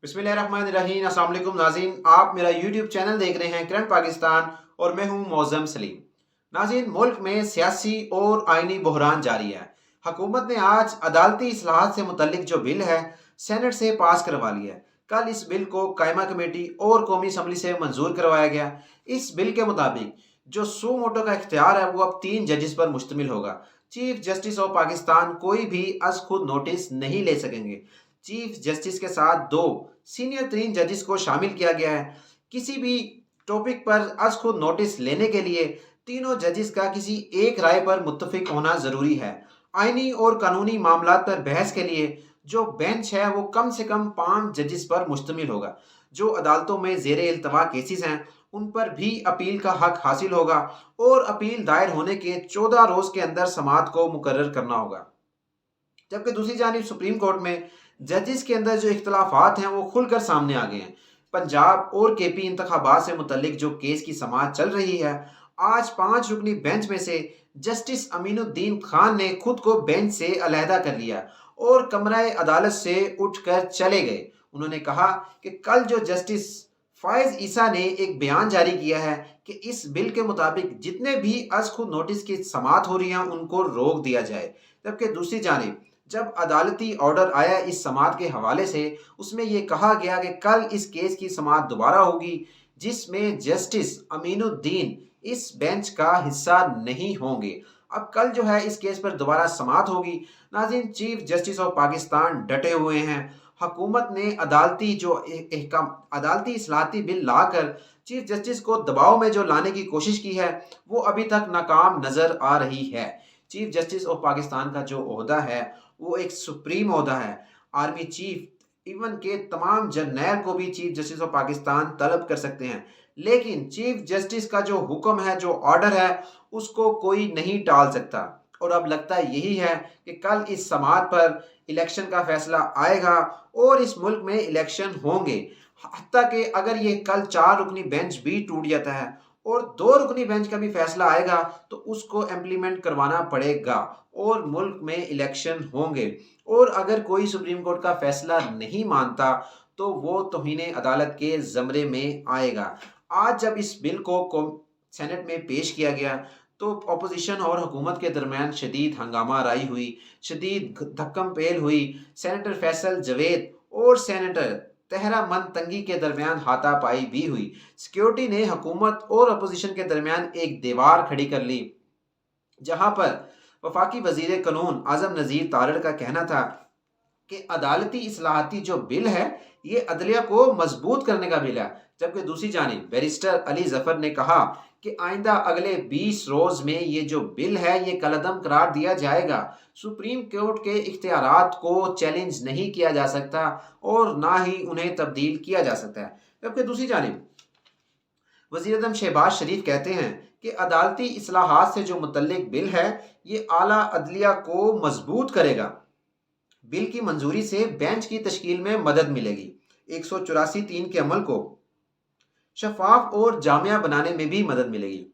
बिस्मिल्लाहिर्रहमानिर्रहीम। अस्सलाम वालेकुम नाज़रीन, आप मेरा यूट्यूब चैनल देख रहे हैं करंट पाकिस्तान और मैं हूं मौज़म सलीम। नाज़रीन, मुल्क में सियासी और आइनी बहरान जारी है। हुकूमत ने आज अदालती इस्लाहात से मुतल्लिक जो बिल है सेनेट से पास करवा लिया है। कल इस बिल को कायमा कमेटी और कौमी असम्बली से मंजूर करवाया गया। इस बिल के मुताबिक जो सू मोटो का इख्तियार है वो अब 3 जजेस पर मुश्तमिल होगा। चीफ जस्टिस ऑफ पाकिस्तान कोई भी अज खुद नोटिस नहीं ले सकेंगे। चीफ जस्टिस के साथ 2 सीनियर 3 जजेस को शामिल किया गया है। किसी भी टॉपिक पर अज खुद नोटिस लेने के लिए तीनों जजेस का किसी एक राय पर मुत्तफिक होना जरूरी है। आईनी और कानूनी मामलात पर बहस के लिए जो बेंच है वो कम से कम 5 जजेस पर मुश्तमिल होगा। जो अदालतों में जेर इल्तवा केसेस हैं उन पर भी अपील का हक हासिल होगा और अपील दायर होने के 14 रोज के अंदर समाअत को मुकर्रर करना होगा। जबकि दूसरी जानिब सुप्रीम कोर्ट में जजेस के अंदर जो इख्तलाफात हैं वो खुलकर सामने आ गए हैं। पंजाब और केपी इंतखाबात से मुतल्लिक जो केस की समाअत चल रही है, आज 5 रुकनी बेंच में से जस्टिस अमीनुद्दीन खान ने खुद को बेंच से अलहदा कर लिया और कमरा अदालत से उठकर चले गए। उन्होंने कहा कि कल जो जस्टिस फायज ईसा ने एक बयान जारी किया है कि इस बिल के मुताबिक जितने भी अज खुद नोटिस की समाअत हो रही हैं उनको रोक दिया जाए। जबकि दूसरी जानिब जब अदालती ऑर्डर आया इस समाअत के हवाले से, उसमें यह कहा गया कि कल इस केस की समाअत दोबारा होगी जिसमें जस्टिस अमीनुद्दीन इस बेंच का हिस्सा नहीं होंगे। अब कल जो है इस केस पर दोबारा समाअत होगी। नाज़रीन, चीफ जस्टिस ऑफ पाकिस्तान डटे हुए हैं। हुकूमत ने अदालती इस्लाहती बिल लाकर चीफ जस्टिस को दबाव में जो लाने की कोशिश की है वो अभी तक नाकाम नजर आ रही है। चीफ जस्टिस ऑफ पाकिस्तान का जो ओहदा है वो एक सुप्रीम ओहदा है। आर्मी चीफ इवन के तमाम जर्नैल को भी चीफ जस्टिस ऑफ पाकिस्तान तलब कर सकते हैं, लेकिन चीफ जस्टिस का जो हुक्म है, जो ऑर्डर है, उसको कोई नहीं टाल सकता। और अब लगता है यही है कि कल इस समाअत पर इलेक्शन का फैसला आएगा और इस मुल्क में इलेक्शन होंगे। हत्ता कि अगर ये कल 4 रुकनी बेंच भी टूट जाता है और 2 रुकनी बेंच का भी फैसला आएगा तो उसको इम्प्लीमेंट करवाना पड़ेगा और मुल्क में इलेक्शन होंगे। और अगर कोई सुप्रीम कोर्ट का फैसला नहीं मानता तो वो तौहीन अदालत के ज़मरे में आएगा। आज जब इस बिल को सेनेट में पेश किया गया तो अपोजिशन और हुकूमत के दरमियान शदीद हंगामा राई हुई, शदीद धक्कम पेल हुई। सेनेटर फैसल जवेद और सेनेटर तहरा मन तंगी के दरमियान हाथापाई भी हुई। सिक्योरिटी ने हुकूमत और अपोजिशन के दरमियान एक दीवार खड़ी कर ली, जहां पर वफाकी वजीर कानून आजम नज़ीर तारड़ का कहना था कि अदालती इस्लाहाती जो बिल है ये अदलिया को मजबूत करने का बिल है। जबकि दूसरी जानिब बैरिस्टर अली जफर ने कहा कि आइंदा अगले 20 रोज में ये जो बिल है ये कलअदम करार दिया जाएगा। सुप्रीम कोर्ट के इख्तियारात को चैलेंज नहीं किया जा सकता और ना ही उन्हें तब्दील किया जा सकता है। जबकि दूसरी जानिब वज़ीर आज़म शहबाज शरीफ कहते हैं कि अदालती इस्लाहात से जो मुतल्लिक बिल है ये आला अदलिया को मजबूत करेगा। बिल की मंजूरी से बेंच की तश्कील में मदद मिलेगी। 184(3) के अमल को शफाफ और जामिया बनाने में भी मदद मिलेगी।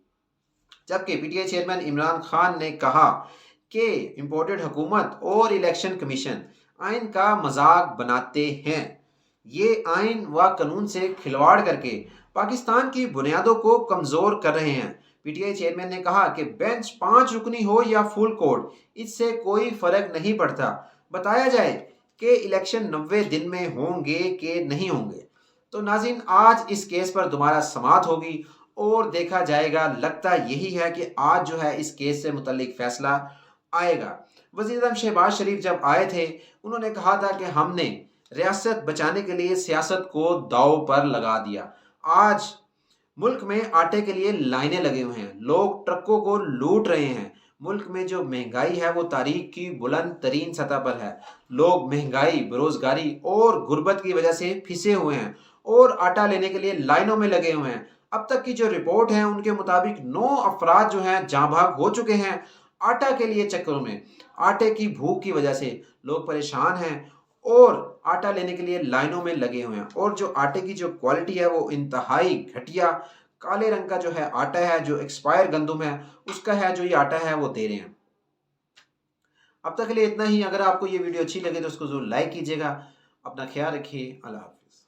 जबकि पीटीआई चेयरमैन इमरान खान ने कहा कि इम्पोर्टेड हुकूमत और इलेक्शन कमीशन आइन का मजाक बनाते हैं। ये आइन व कानून से खिलवाड़ करके पाकिस्तान की बुनियादों को कमज़ोर कर रहे हैं। पीटीआई चेयरमैन ने कहा कि बेंच 5 रुकनी हो या फुल कोर्ट, इससे कोई फर्क नहीं पड़ता। बताया जाए कि इलेक्शन 90 दिन में होंगे कि नहीं होंगे। तो नाज़रीन, आज इस केस पर दोबारा समाअत होगी और देखा जाएगा। लगता यही है कि आज जो है इस केस से मुतल्लिक फैसला आएगा। वज़ीर आज़म शहबाज शरीफ जब आए थे उन्होंने कहा था कि हमने रियासत बचाने के लिए सियासत को दांव पर लगा दिया। आज मुल्क में आटे के लिए लाइनें लगे हुए हैं, लोग ट्रकों को लूट रहे हैं। मुल्क में जो महंगाई है वो तारीख की बुलंद तरीन सतह पर है। लोग महंगाई, बेरोजगारी और गुर्बत की वजह से फिसे हुए हैं और आटा लेने के लिए लाइनों में लगे हुए हैं। अब तक की जो रिपोर्ट है उनके मुताबिक 9 अफराद जो हैं जाँ भाग हो चुके हैं आटा के लिए चक्करों में। आटे की भूख की वजह से लोग परेशान हैं और आटा लेने के लिए लाइनों में लगे हुए हैं। और जो आटे की जो क्वालिटी है वो इंतहाई घटिया काले रंग का जो है आटा है, जो एक्सपायर गंदम है उसका है, जो ये आटा है वो दे रहे हैं। अब तक के लिए इतना ही। अगर आपको ये वीडियो अच्छी लगे तो उसको जरूर लाइक कीजिएगा। अपना ख्याल रखिए। अल्लाह हाफ़िज़।